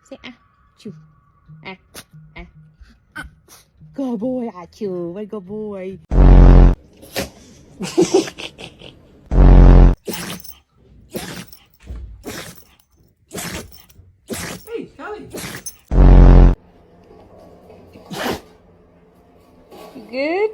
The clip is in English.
Say chew. Good boy, chew. What good boy. Hey, Kelly. You good?